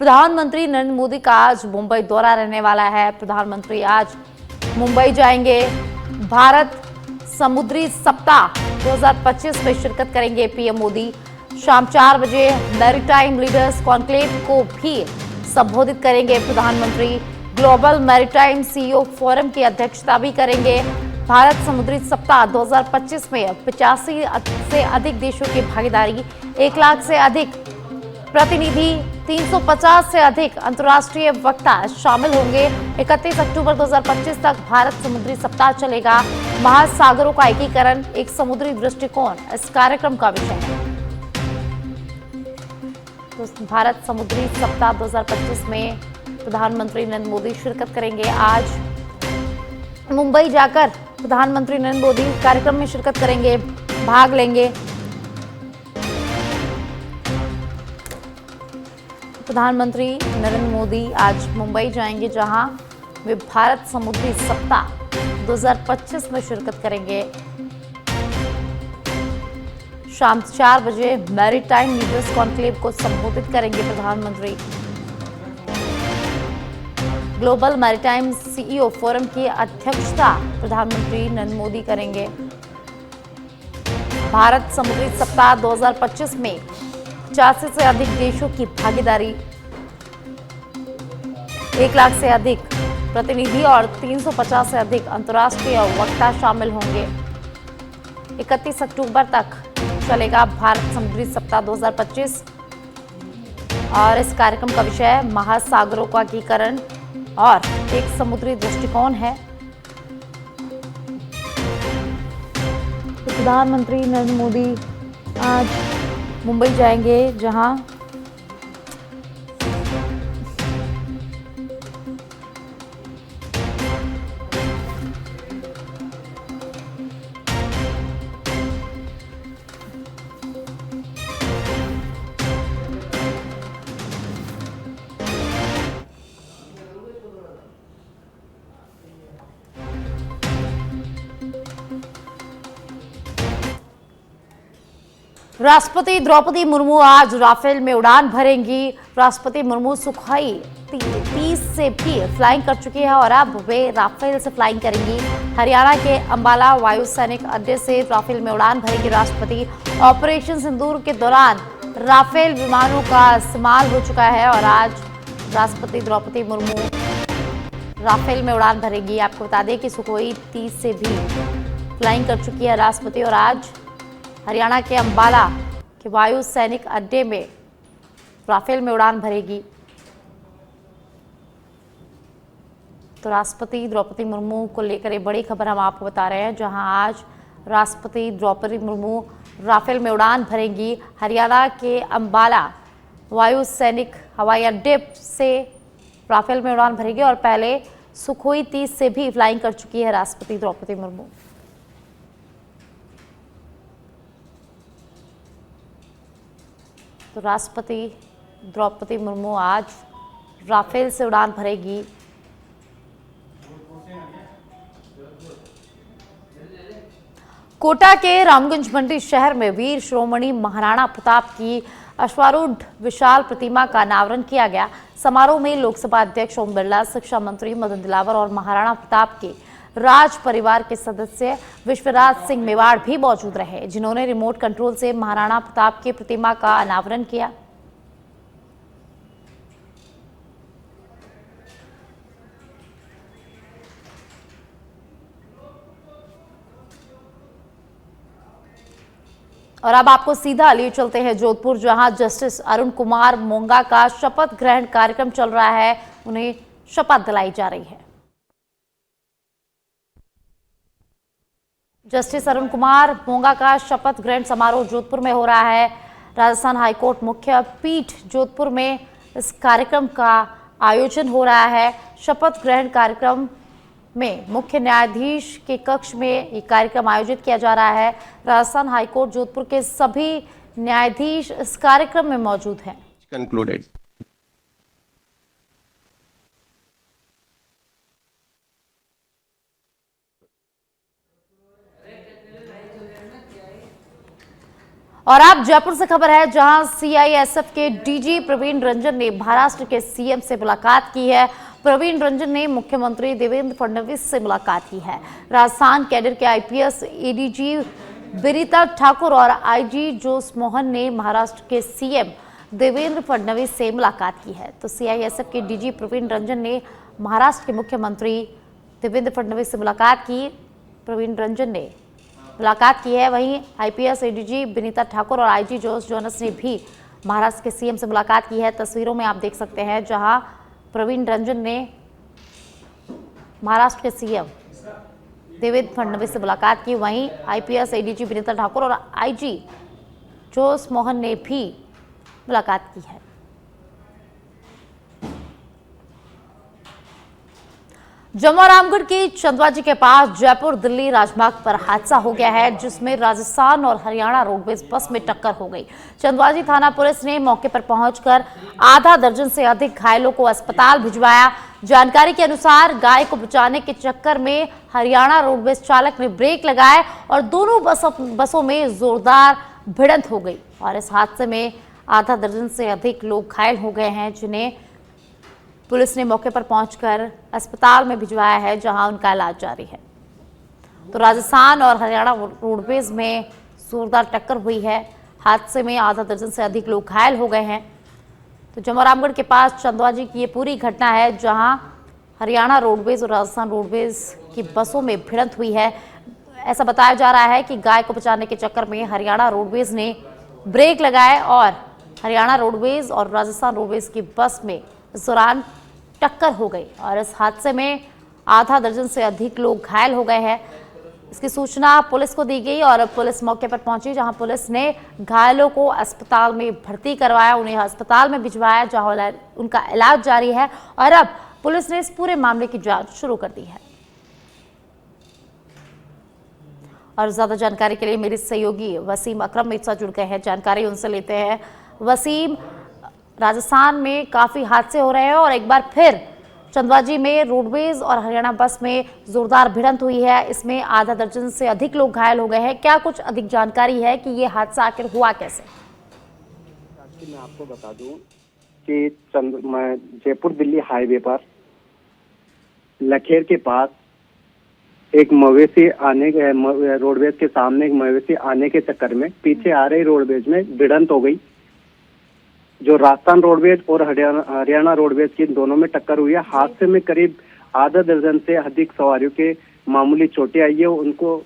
प्रधानमंत्री नरेंद्र मोदी का आज मुंबई दौरा रहने वाला है। प्रधानमंत्री आज मुंबई जाएंगे। भारत समुद्री सप्ताह 2025 में शिरकत करेंगे पीएम मोदी। शाम 4 बजे मैरीटाइम लीडर्स कॉन्क्लेव को भी संबोधित करेंगे प्रधानमंत्री। ग्लोबल मैरीटाइम सीईओ फोरम की अध्यक्षता भी करेंगे। भारत समुद्री सप्ताह 2025 में 85 से अधिक देशों की भागीदारी, 1 लाख से अधिक प्रतिनिधि, 350 से अधिक अंतर्राष्ट्रीय वक्ता शामिल होंगे। 31 अक्टूबर 2025 तक भारत समुद्री सप्ताह चलेगा। महासागरों का एकीकरण, एक समुद्री दृष्टिकोण इस कार्यक्रम का विषय है। तो भारत समुद्री सप्ताह 2025 में प्रधानमंत्री नरेंद्र मोदी शिरकत करेंगे। आज मुंबई जाकर प्रधानमंत्री नरेंद्र मोदी कार्यक्रम में शिरकत करेंगे, भाग लेंगे। प्रधानमंत्री नरेंद्र मोदी आज मुंबई जाएंगे, जहां वे भारत समुद्री सप्ताह 2025 में शिरकत करेंगे। शाम 4 बजे मैरीटाइम लीडर्स कॉन्क्लेव को संबोधित करेंगे प्रधानमंत्री। ग्लोबल मैरीटाइम सीईओ फोरम की अध्यक्षता प्रधानमंत्री नरेंद्र मोदी करेंगे। भारत समुद्री सप्ताह 2025 में 85 से अधिक देशों की भागीदारी, 1 लाख से अधिक प्रतिनिधि और 350 से अधिक अंतर्राष्ट्रीय वक्ता शामिल होंगे। 31 अक्टूबर तक चलेगा भारत समुद्री सप्ताह 2025 और इस कार्यक्रम का विषय महासागरों का एकीकरण और एक समुद्री दृष्टिकोण है। प्रधानमंत्री नरेंद्र मोदी आज मुंबई जाएंगे, जहां राष्ट्रपति द्रौपदी मुर्मू आज राफेल में उड़ान भरेंगी। राष्ट्रपति मुर्मू सुखोई 30 से भी फ्लाइंग कर चुकी है और अब वे राफेल से फ्लाइंग करेंगी। हरियाणा के अंबाला वायु सैनिक अड्डे से राफेल में उड़ान भरेंगी राष्ट्रपति। ऑपरेशन सिंदूर के दौरान राफेल विमानों का इस्तेमाल हो चुका है और आज राष्ट्रपति द्रौपदी मुर्मू राफेल में उड़ान भरेंगी। आपको बता दें कि सुखोई 30 से भी फ्लाइंग कर चुकी है राष्ट्रपति और आज हरियाणा के अंबाला के वायु सैनिक अड्डे में राफेल में उड़ान भरेगी। तो राष्ट्रपति द्रौपदी मुर्मू को लेकर एक बड़ी खबर हम आपको बता रहे हैं, जहां आज राष्ट्रपति द्रौपदी मुर्मू राफेल में उड़ान भरेंगी। हरियाणा के अंबाला वायु सैनिक हवाई अड्डे से राफेल में उड़ान भरेगी और पहले सुखोई 30 से भी फ्लाइंग कर चुकी है राष्ट्रपति द्रौपदी मुर्मू। तो राष्ट्रपति द्रौपदी मुर्मू आज राफेल से उड़ान भरेगी। कोटा के रामगंज मंडी शहर में वीर शिरोमणि महाराणा प्रताप की अश्वारूढ़ विशाल प्रतिमा का अनावरण किया गया। समारोह में लोकसभा अध्यक्ष ओम बिरला, शिक्षा मंत्री मदन दिलावर और महाराणा प्रताप के राज परिवार के सदस्य विश्वराज सिंह मेवाड़ भी मौजूद रहे, जिन्होंने रिमोट कंट्रोल से महाराणा प्रताप की प्रतिमा का अनावरण किया। और अब आपको सीधा लिए चलते हैं जोधपुर, जहां जस्टिस अरुण कुमार मोंगा का शपथ ग्रहण कार्यक्रम चल रहा है। उन्हें शपथ दिलाई जा रही है। जस्टिस अरुण कुमार मोंगा का शपथ ग्रहण समारोह जोधपुर में हो रहा है। राजस्थान हाईकोर्ट मुख्य पीठ जोधपुर में इस कार्यक्रम का आयोजन हो रहा है। शपथ ग्रहण कार्यक्रम में मुख्य न्यायाधीश के कक्ष में ये कार्यक्रम आयोजित किया जा रहा है। राजस्थान हाईकोर्ट जोधपुर के सभी न्यायाधीश इस कार्यक्रम में मौजूद हैं। कंक्लूडेड। और अब जयपुर से खबर है, जहां सीआईएसएफ के डीजी प्रवीण रंजन ने महाराष्ट्र के सीएम से मुलाकात की है। प्रवीण रंजन ने मुख्यमंत्री देवेंद्र फडणवीस से मुलाकात की है। राजस्थान कैडर के आईपीएस एडीजी विनीता ठाकुर और आईजी जोस मोहन ने महाराष्ट्र के सीएम देवेंद्र फडणवीस से मुलाकात की है। तो सीआईएसएफ के डीजी प्रवीण रंजन ने महाराष्ट्र के मुख्यमंत्री देवेंद्र फडणवीस से मुलाकात की। प्रवीण रंजन ने मुलाकात की है। वहीं आईपीएस एडीजी विनीता ठाकुर और आईजी जोस जोनस ने भी महाराष्ट्र के सीएम से मुलाकात की है। तस्वीरों में आप देख सकते हैं, जहां प्रवीण रंजन ने महाराष्ट्र के सीएम देवेंद्र फडणवीस से मुलाकात की, वहीं आईपीएस एडीजी विनीता ठाकुर और आईजी जोस मोहन ने भी मुलाकात की है। जम्मू और रामगढ़ की चंदवाजी के पास जयपुर दिल्ली राजमार्ग पर हादसा हो गया है, जिसमें राजस्थान और हरियाणा रोडवेज बस में टक्कर हो गई। चंदवाजी थाना पुलिस ने मौके पर पहुंचकर आधा दर्जन से अधिक घायलों को अस्पताल भिजवाया। जानकारी के अनुसार गाय को बचाने के चक्कर में हरियाणा रोडवेज चालक ने ब्रेक लगाए और दोनों बसों में जोरदार भिड़ंत हो गई और इस हादसे में आधा दर्जन से अधिक लोग घायल हो गए हैं, जिन्हें पुलिस ने मौके पर पहुंचकर अस्पताल में भिजवाया है, जहां उनका इलाज जारी है। तो राजस्थान और हरियाणा रोडवेज में जोरदार टक्कर हुई है। हादसे में आधा दर्जन से अधिक लोग घायल हो गए हैं। तो जम्मू रामगढ़ के पास चंदवाजी की ये पूरी घटना है, जहां हरियाणा रोडवेज और राजस्थान रोडवेज की बसों में भिड़ंत हुई है। ऐसा बताया जा रहा है कि गाय को बचाने के चक्कर में हरियाणा रोडवेज ने ब्रेक लगाए और हरियाणा रोडवेज और राजस्थान रोडवेज की बस में इस दौरान टक्कर हो गई और इस हादसे में आधा दर्जन से अधिक लोग घायल हो गए हैं। इसकी सूचना पुलिस को दी गई और पुलिस मौके पर पहुंची, जहां पुलिस ने घायलों को अस्पताल में भर्ती करवाया, उन्हें अस्पताल में भिजवाया, जहां उनका इलाज जारी है और अब पुलिस ने इस पूरे मामले की जांच शुरू कर दी है। और ज्यादा जानकारी के लिए मेरे सहयोगी वसीम अकरम मेरे साथ जुड़ गए हैं, जानकारी उनसे लेते हैं। वसीम, राजस्थान में काफी हादसे हो रहे हैं और एक बार फिर चंदवाजी में रोडवेज और हरियाणा बस में जोरदार भिड़ंत हुई है, इसमें आधा दर्जन से अधिक लोग घायल हो गए हैं। क्या कुछ अधिक जानकारी है कि ये हादसा आखिर हुआ कैसे? मैं आपको बता दूं कि जयपुर दिल्ली हाईवे पर लखेर के पास एक मवेशी रोडवेज के सामने एक मवेशी आने के चक्कर में पीछे आ रही रोडवेज में भिड़ंत हो गई। जो राजस्थान रोडवेज और हरियाणा रोडवेज की दोनों में टक्कर हुई है। हादसे में करीब आधा दर्जन से अधिक सवारियों के मामूली चोटें आई है। उनको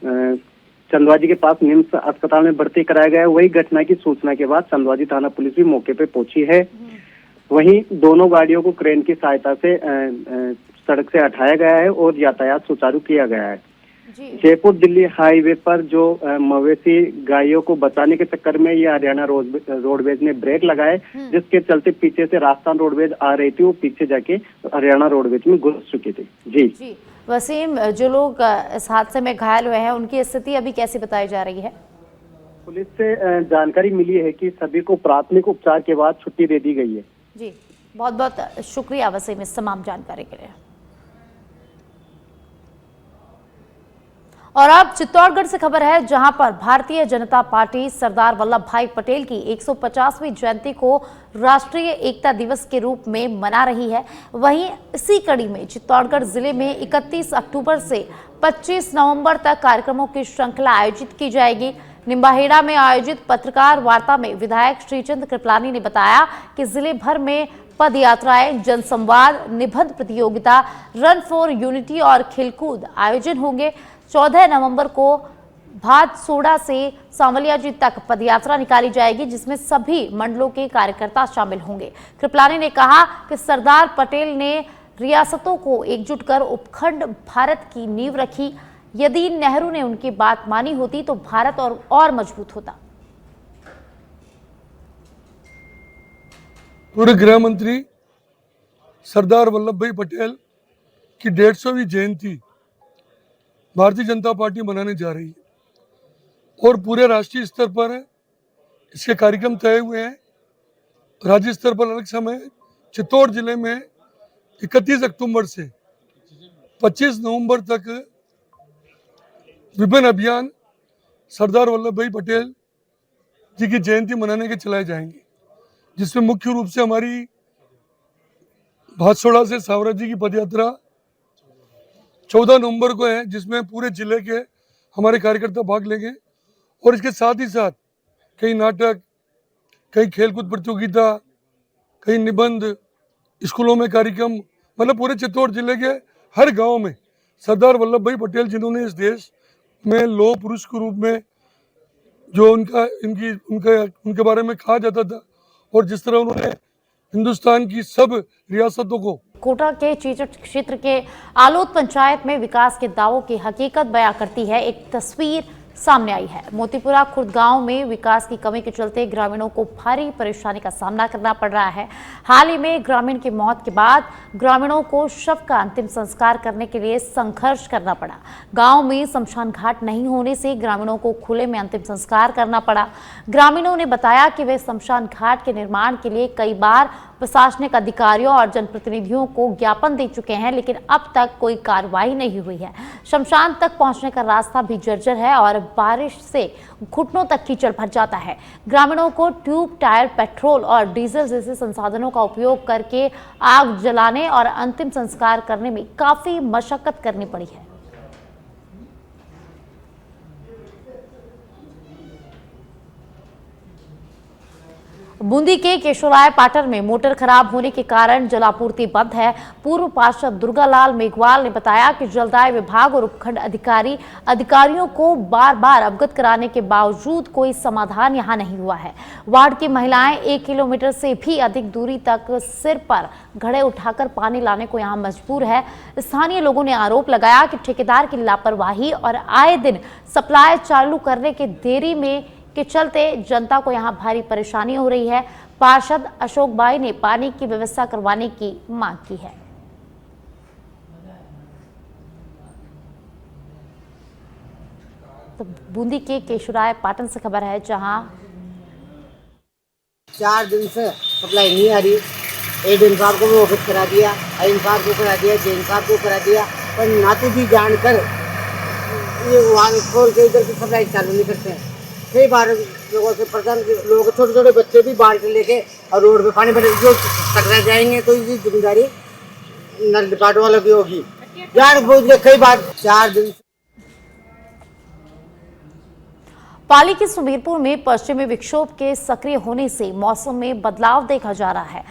चंदवाजी के पास निम्स अस्पताल में भर्ती कराया गया है। वही घटना की सूचना के बाद चंदवाजी थाना पुलिस भी मौके पे पहुंची है। वहीं दोनों गाड़ियों को क्रेन की सहायता से सड़क से हटाया गया है और यातायात सुचारू किया गया है। जयपुर दिल्ली हाईवे पर जो मवेशी गायों को बचाने के चक्कर में ये हरियाणा रोडवेज ने ब्रेक लगाए, जिसके चलते पीछे से राजस्थान रोडवेज आ रही थी, वो पीछे जाके हरियाणा रोडवेज में घुस चुकी थी। जी वसीम, जो लोग इस हादसे में घायल हुए हैं उनकी स्थिति अभी कैसी बताई जा रही है? पुलिस से जानकारी मिली है कि सभी को प्राथमिक उपचार के बाद छुट्टी दे दी गई है। जी, बहुत बहुत शुक्रिया वसीम इस तमाम जानकारी के लिए। और अब चित्तौड़गढ़ से खबर है, जहां पर भारतीय जनता पार्टी सरदार वल्लभ भाई पटेल की 150वीं जयंती को राष्ट्रीय एकता दिवस के रूप में मना रही है। वहीं इसी कड़ी में चित्तौड़गढ़ जिले में 31 अक्टूबर से 25 नवंबर तक कार्यक्रमों की श्रृंखला आयोजित की जाएगी। निम्बाहेड़ा में आयोजित पत्रकार वार्ता में विधायक श्रीचंद कृपलानी ने बताया कि जिले भर में पद यात्राएं, जनसंवाद, निबंध प्रतियोगिता, रन फॉर यूनिटी और खेलकूद आयोजन होंगे। 14 नवंबर को भादसोड़ा से सांवलियाजी तक पदयात्रा निकाली जाएगी, जिसमें सभी मंडलों के कार्यकर्ता शामिल होंगे। कृपलानी ने कहा कि सरदार पटेल ने रियासतों को एकजुट कर उपखंड भारत की नींव रखी। यदि नेहरू ने उनकी बात मानी होती तो भारत और मजबूत होता। पूर्व गृह मंत्री सरदार वल्लभ भाई पटेल की 150वीं जयंती भारतीय जनता पार्टी मनाने जा रही है और पूरे राष्ट्रीय स्तर पर इसके कार्यक्रम तय हुए हैं। राज्य स्तर पर अलग समय, चित्तौड़ जिले में 31 अक्टूबर से 25 नवंबर तक विभिन्न अभियान सरदार वल्लभ भाई पटेल जी की जयंती मनाने के चलाए जाएंगे, जिसमें मुख्य रूप से हमारी भातसोड़ा से सावरा जी की पदयात्रा 14 नवंबर को है, जिसमें पूरे जिले के हमारे कार्यकर्ता भाग लेंगे। और इसके साथ ही साथ कई नाटक, कई खेलकूद प्रतियोगिता, कई निबंध, स्कूलों में कार्यक्रम, मतलब पूरे चित्तौड़ जिले के हर गांव में सरदार वल्लभ भाई पटेल, जिन्होंने इस देश में लौह पुरुष के रूप में जो उनके बारे में कहा जाता था, और जिस तरह उन्होंने हिंदुस्तान की सब रियासतों को कोटा के चीचट क्षेत्र के आलोद पंचायत में विकास के दावों की हकीकत बयां करती है एक तस्वीर सामने आई है। मोतीपुरा खुर्द गांव में विकास की कमी के चलते ग्रामीणों को भारी परेशानी का सामना करना पड़ रहा है। हाल ही में ग्रामीण की मौत के बाद ग्रामीणों को शव का अंतिम संस्कार करने के लिए संघर्ष करना पड़ा। गांव में शमशान घाट नहीं होने से ग्रामीणों को खुले में अंतिम संस्कार करना पड़ा। ग्रामीणों ने बताया कि वे शमशान घाट के निर्माण के लिए कई बार प्रशासनिक अधिकारियों और जनप्रतिनिधियों को ज्ञापन दे चुके हैं, लेकिन अब तक कोई कार्रवाई नहीं हुई है। शमशान तक पहुंचने का रास्ता भी जर्जर है और बारिश से घुटनों तक कीचड़ भर जाता है। ग्रामीणों को ट्यूब, टायर, पेट्रोल और डीजल जैसे संसाधनों का उपयोग करके आग जलाने और अंतिम संस्कार करने में काफी मशक्कत करनी पड़ी है। बूंदी के केशोराय पाटर में मोटर खराब होने के कारण जलापूर्ति बंद है। पूर्व पार्षद दुर्गालाल मेघवाल ने बताया कि जलदाय विभाग और उपखंड अधिकारियों को बार बार अवगत कराने के बावजूद कोई समाधान यहां नहीं हुआ है। वार्ड की महिलाएं 1 किलोमीटर से भी अधिक दूरी तक सिर पर घड़े उठाकर पानी लाने को यहां मजबूर है। स्थानीय लोगों ने आरोप लगाया कि ठेकेदार की लापरवाही और आए दिन सप्लाई चालू करने के देरी में के चलते जनता को यहां भारी परेशानी हो रही है। पार्षद अशोक बाई ने पानी की व्यवस्था करवाने की मांग की है। तो बूंदी के केशोराय पाटन से खबर है, जहां 4 दिन से सप्लाई नहीं आ रही। एडीएम साहब को भी ऑफिस करा दिया, आईएम साहब को करा दिया, जेएम साहब को करा दिया, पर नाते भी जानकर ये वहाँ खोल के इधर की सप्लाई चालू नहीं करते हैं। कई बार लोगों से परेशान, लोग छोटे छोटे बच्चे भी बाल्टी लेके और रोड पे पानी भरे जो टकरा जाएंगे, तो इसकी जिम्मेदारी नल डिपार्टमेंट वालों की होगी। यार कई बार 4 दिन। पाली के सुमेरपुर में पश्चिमी विक्षोभ के सक्रिय होने से मौसम में बदलाव देखा जा रहा है।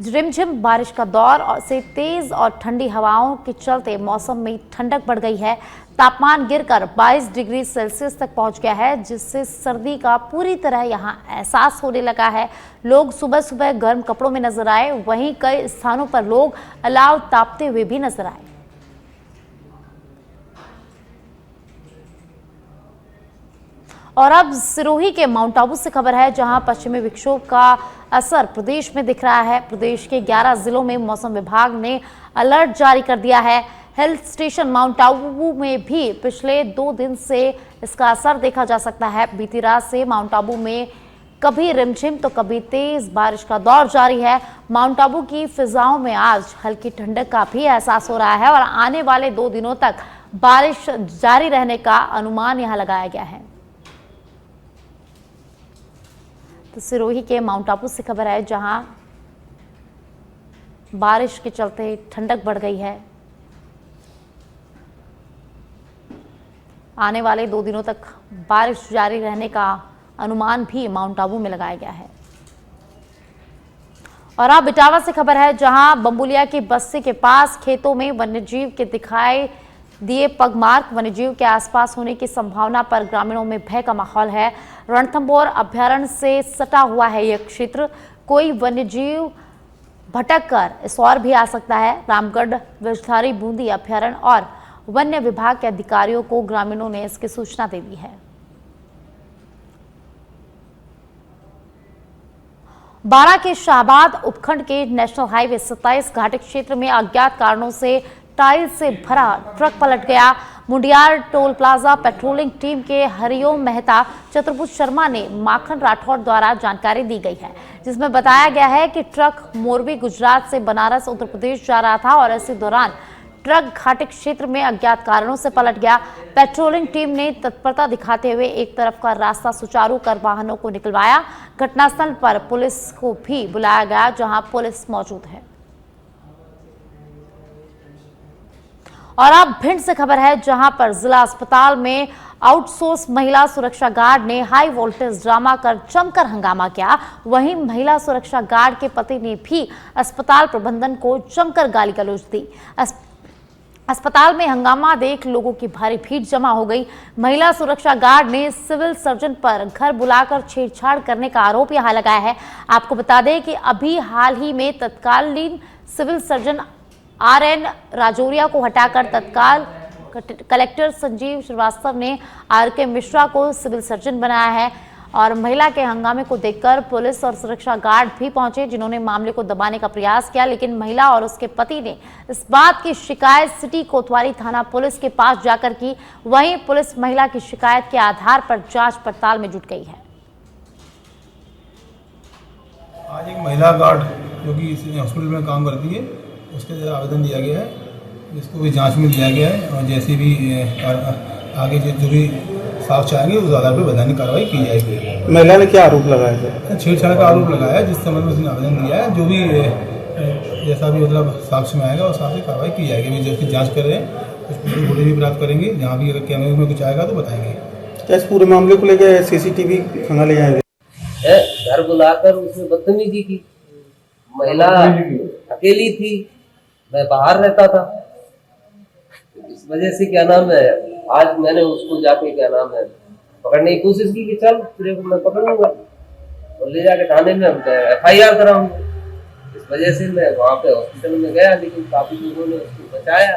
रिमझिम बारिश का दौर से तेज और ठंडी हवाओं के चलते मौसम में ठंडक बढ़ गई है। तापमान गिरकर 22 डिग्री सेल्सियस तक पहुंच गया है, जिससे सर्दी का पूरी तरह यहां एहसास होने लगा है। लोग सुबह सुबह गर्म कपड़ों में नजर आए, वहीं कई स्थानों पर लोग अलाव तापते हुए भी नजर आए। और अब सिरोही के माउंट आबू से खबर है, जहां पश्चिमी विक्षोभ का असर प्रदेश में दिख रहा है। प्रदेश के 11 जिलों में मौसम विभाग ने अलर्ट जारी कर दिया है। हिल स्टेशन माउंट आबू में भी पिछले 2 दिन से इसका असर देखा जा सकता है। बीती रात से माउंट आबू में कभी रिमझिम तो कभी तेज बारिश का दौर जारी है। माउंट आबू की फिजाओं में आज हल्की ठंडक का भी एहसास हो रहा है और आने वाले 2 दिनों तक बारिश जारी रहने का अनुमान यहां लगाया गया है। तो सिरोही के माउंट आबू से खबर है, जहां बारिश के चलते ठंडक बढ़ गई है। आने वाले 2 दिनों तक बारिश जारी रहने का अनुमान भी माउंट आबू में लगाया गया है। और अब इटावा से खबर है, जहां बम्बुलिया की बस्ती के पास खेतों में वन्यजीव के दिखाई दिए पगमार्क। वन्यजीव के आसपास होने की संभावना पर ग्रामीणों में भय का माहौल है। रणथंभौर अभ्यारण्य से सटा हुआ है यह क्षेत्र। कोई वन्यजीव भटक कर इस ओर भी आ सकता है। रामगढ़, विषधारी, बूंदी अभ्यारण्य और वन्य विभाग के अधिकारियों को ग्रामीणों ने इसकी सूचना दे दी है। बारां के शाहबाद उपखंड के नेशनल हाईवे 27 घाटी क्षेत्र में अज्ञात कारणों से टाइल से भरा ट्रक पलट गया। Mundiyar toll plaza patrolling team के हरिओम मेहता, चतुर्भुज शर्मा ने माखन राठौड़ द्वारा जानकारी दी गई है, जिसमें बताया गया है कि ट्रक मोरबी गुजरात से बनारस उत्तर प्रदेश जा रहा था और इसी दौरान ट्रक घाटी क्षेत्र में अज्ञात कारणों से पलट गया। पेट्रोलिंग टीम ने तत्परता दिखाते हुए एक तरफ का रास्ता सुचारू कर वाहनों को निकलवाया। घटनास्थल पर पुलिस को भी बुलाया गया, जहां पुलिस मौजूद है। और अब भिंड से खबर है, जहां पर जिला अस्पताल में आउटसोर्स महिला सुरक्षा गार्ड ने हाई वोल्टेज ड्रामा कर जमकर हंगामा किया। वहीं महिला सुरक्षा गार्ड के पति ने भी अस्पताल प्रबंधन को जमकर गाली गलौज दी। अस्पताल में हंगामा देख लोगों की भारी भीड़ जमा हो गई। महिला सुरक्षा गार्ड ने सिविल सर्जन पर घर बुलाकर छेड़छाड़ करने का आरोप यहां लगाया है। आपको बता दें कि अभी हाल ही में तत्कालीन सिविल सर्जन RN राजौरिया को हटाकर तत्काल कलेक्टर संजीव श्रीवास्तव ने RK मिश्रा को सिविल सर्जन बनाया है। और महिला के हंगामे को देखकर पुलिस और सुरक्षा गार्ड भी पहुंचे, जिन्होंने मामले को दबाने का प्रयास किया, लेकिन महिला और उसके पति ने इस बात की शिकायत सिटी कोतवाली थाना पुलिस के पास जाकर की। वहीं पुलिस महिला की शिकायत के आधार पर जांच पड़ताल में जुट गई है। आज एक महिला गार्ड जो कि इस हॉस्पिटल में काम करती है, उसके आवेदन दिया गया है, इसको भी जांच में लिया गया है और जैसे भी आगे जो भी साक्ष्य आएंगे उस आधार पर वैधानिक कार्रवाई की जाएगी। महिला ने क्या आरोप लगाया है? छेड़छाड़ का आरोप लगाया है। जिस समय में उसने आवेदन दिया है, जो भी जैसा भी मतलब साक्ष्य में आएगा उस हिसाब से कार्रवाई की जाएगी। अभी जबकि जाँच कर रहे हैं, कुछ फोटो भी प्राप्त करेंगे, जहाँ भी अगर कैमरे में कुछ आएगा तो बताएंगे। क्या इस पूरे मामले को लेकर CCTV खंगाले जाएंगे? घर बुलाकर उसने बदतमीजी की। महिला अकेली थी, मैं बाहर रहता था, इस वजह से क्या नाम है, आज मैंने उसको जाके क्या नाम है पकड़ने की कोशिश की कि चल तेरे को मैं पकड़ूंगा और ले जाके थाने में हम FIR कराऊंगा। इस वजह से मैं वहाँ पे हॉस्पिटल में गया, लेकिन काफी लोगों ने उसको बचाया।